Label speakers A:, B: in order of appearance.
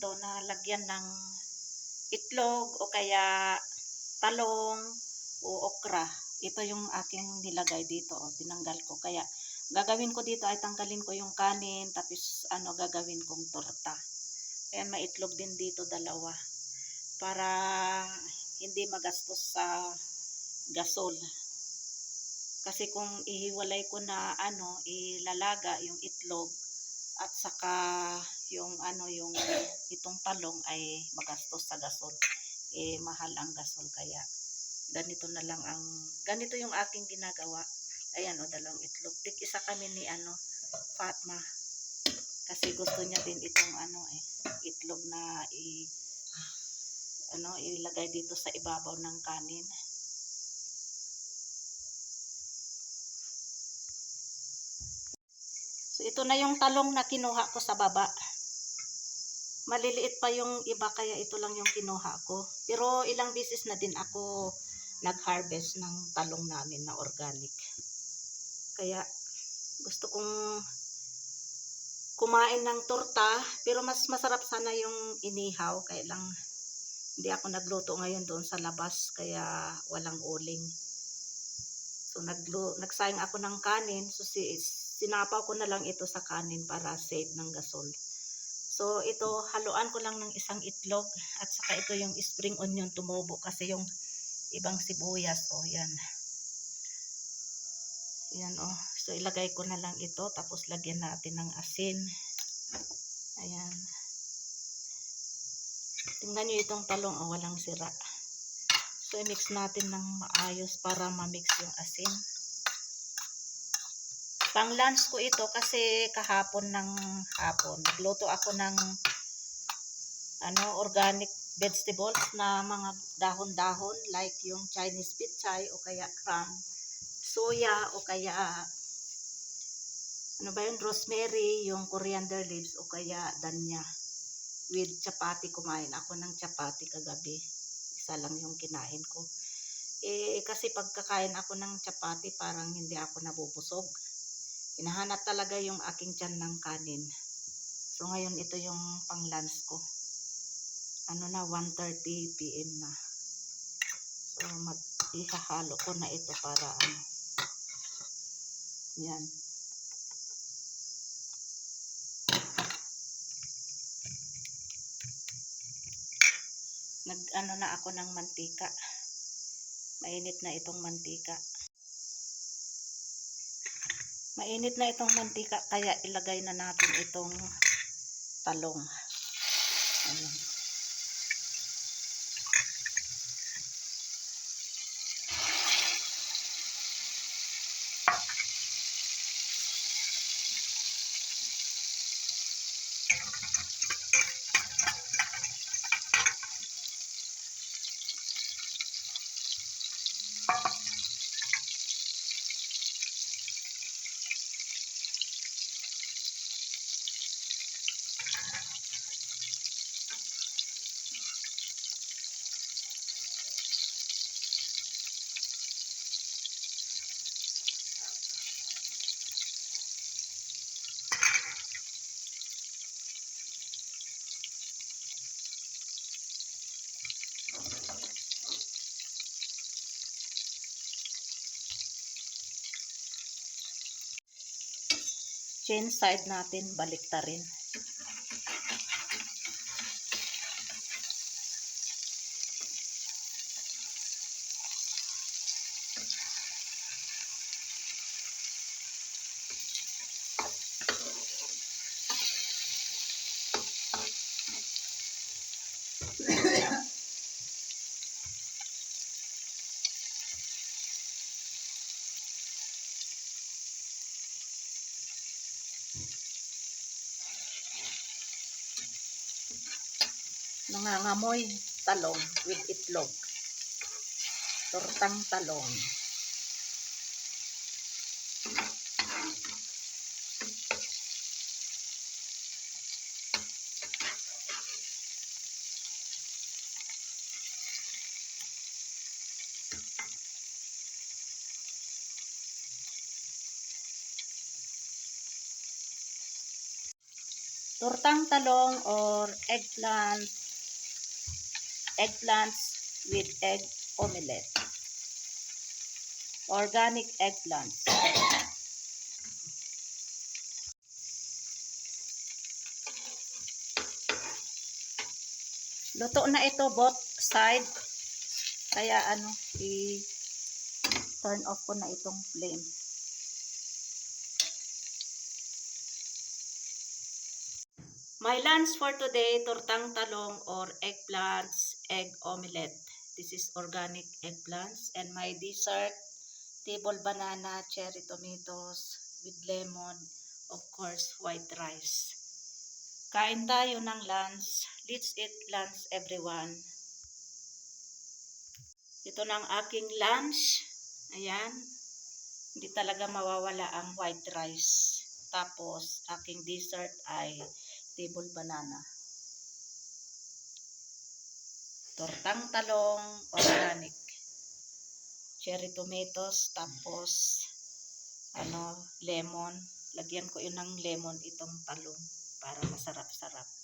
A: dito na lagyan ng itlog o kaya talong o okra. Ito yung aking nilagay dito, tinanggal ko. Kaya gagawin ko dito ay tanggalin ko yung kanin, tapos gagawin kong torta. Ayan, may itlog din dito, dalawa. Para hindi magastos sa gasol. Kasi kung ihiwalay ko na ilalaga yung itlog at saka yung yung itong talong ay magastos sa gasol. Mahal ang gasol, kaya ganito yung aking ginagawa. Ayan, dalawang itlog. Isa kami ni Fatma. Kasi gusto niya din itong itlog na ilagay dito sa ibabaw ng kanin. So ito na yung talong na kinuha ko sa baba. Maliliit pa yung iba, kaya ito lang yung kinuha ko. Pero ilang beses na din ako nag-harvest ng talong namin na organic. Kaya gusto kong kumain ng torta, pero mas masarap sana yung inihaw. Kaya lang hindi ako nagluto ngayon doon sa labas, kaya walang uling. So nagsayang ako ng kanin, so sinapaw ko na lang ito sa kanin para save ng gasol. So ito, haluan ko lang ng isang itlog at saka ito yung spring onion, tumubo kasi yung ibang sibuyas. Yan. Yan So ilagay ko na lang ito, tapos lagyan natin ng asin. Ayan. Tingnan nyo itong talong, walang sira. So i-mix natin ng maayos para ma-mix yung asin. Pang lunch ko ito kasi kahapon ng hapon nagluto ako ng organic vegetables na mga dahon-dahon, like yung Chinese pechay o kaya cram, soya o kaya rosemary, yung coriander leaves o kaya danya. With chapati, kumain ako ng chapati kagabi. Isa lang yung kinain ko. Kasi pagkakain ako ng chapati, parang hindi ako nabubusog. Hinahanap talaga yung aking tiyan ng kanin. So ngayon ito yung pang lunch ko. 1:30 PM na. So ihahalo ko na ito para yan. Na ako ng mantika. Mainit na itong mantika. Mainit na itong mantika, kaya ilagay na natin itong talong. Ayan. Change side natin, baliktarin. Nangangamoy talong with itlog. Tortang talong. Tortang talong or eggplants with egg omelette. Organic eggplants. Luto na ito both side. Kaya i-turn off ko na itong flame. My lunch for today, tortang talong or eggplants, egg omelette. This is organic eggplants. And my dessert, table banana, cherry tomatoes with lemon, of course, white rice. Kain tayo ng lunch. Let's eat lunch, everyone. Ito na ang aking lunch. Ayan. Hindi talaga mawawala ang white rice. Tapos, aking dessert ay table banana. Tortang talong, organic. Cherry tomatoes, tapos, lemon. Lagyan ko yun ng lemon itong talong para masarap-sarap.